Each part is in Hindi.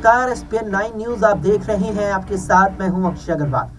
नमस्कार, एसपीएन 9 न्यूज आप देख रहे हैं। आपके साथ मैं हूं अक्षय अग्रवाल।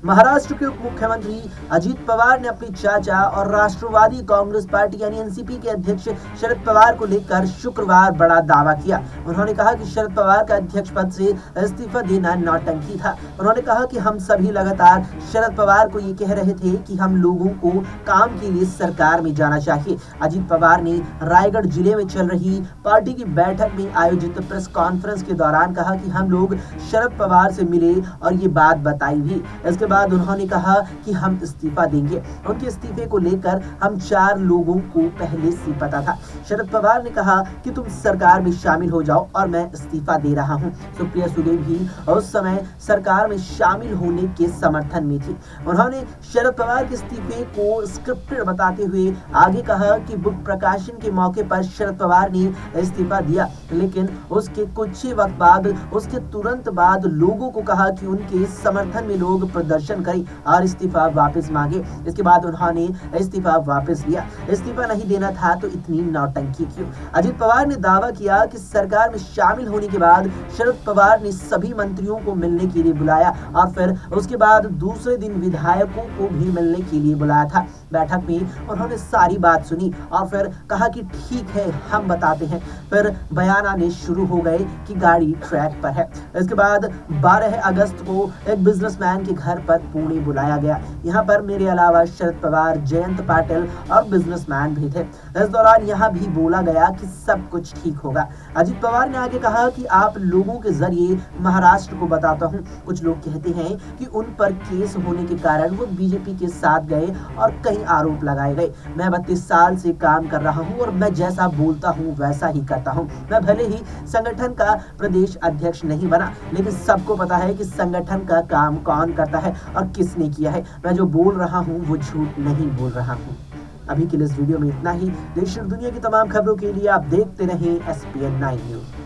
महाराष्ट्र के उप मुख्यमंत्री अजित पवार ने अपनी चाचा और राष्ट्रवादी कांग्रेस पार्टी यानी एनसीपी के अध्यक्ष शरद पवार को लेकर शुक्रवार बड़ा दावा किया। उन्होंने कहा कि शरद पवार का अध्यक्ष पद से इस्तीफा देना नौटंकी था। उन्होंने कहा कि हम सभी लगातार शरद पवार को ये कह रहे थे कि हम लोगों को काम के लिए सरकार में जाना चाहिए। अजित पवार ने रायगढ़ जिले में चल रही पार्टी की बैठक में आयोजित प्रेस कॉन्फ्रेंस के दौरान कहा कि हम लोग शरद पवार से मिले और ये बात बताई भी। इसके बाद उन्होंने कहा कि हम इस्तीफा देंगे। उनके इस्तीफे को लेकर हम 4 लोगों को पहले से पता था। शरद पवार ने कहा कि तुम सरकार में शामिल हो जाओ और मैं इस्तीफा दे रहा हूं। सुप्रिया सुले भी उस समय सरकार में शामिल होने के समर्थन में थी। उन्होंने शरद पवार के इस्तीफे को स्क्रिप्टेड बताते हुए आगे कहा कि बुक प्रकाशन के मौके पर शरद पवार ने इस्तीफा दिया, लेकिन उसके कुछ ही वक्त बाद, उसके तुरंत बाद लोगों को कहा कि उनके समर्थन में लोग प्रदर्शन करें और इस्तीफा वापस मांगे। इसके बाद उन्होंने इस्तीफा वापस लिया। इस्तीफा नहीं देना था तो इतनी नौटंकी क्यों? अजित पवार ने दावा किया कि सरकार में शामिल होने के बाद शरद पवार ने सभी मंत्रियों को मिलने के लिए बुलाया और फिर उसके बाद दूसरे दिन विधायकों को भी मिलने के लिए बुलाया था। बैठक में उन्होंने सारी बात सुनी और फिर कहा कि ठीक है, हम बताते हैं। फिर बयान आने शुरू हो गए कि गाड़ी ट्रैक पर है। इसके बाद 12 अगस्त को एक बिजनेसमैन के घर पर पुणे बुलाया गया। यहाँ पर मेरे अलावा शरद पवार, जयंत पाटिल और बिजनेसमैन भी थे। इस दौरान यहाँ भी बोला गया कि सब कुछ ठीक होगा। अजित पवार ने आगे कहा कि आप लोगों के जरिए महाराष्ट्र को बताता हूँ। कुछ लोग कहते हैं कि उन पर केस होने के कारण वो बीजेपी के साथ गए और कई आरोप लगाए गए। मैं 32 साल से काम कर रहा हूँ और मैं जैसा बोलता हूँ वैसा ही करता हूँ। मैं भले ही संगठन का प्रदेश अध्यक्ष नहीं बना, लेकिन सबको पता है कि संगठन का काम कौन करता है और किसने किया है। मैं जो बोल रहा हूँ वो झूठ नहीं बोल रहा हूँ। अभी के लिए इस वीडियो में इतना ही। देश और दुनिया की तमाम खबरों के लिए आप देखते रहें एसपीएन 9 न्यूज।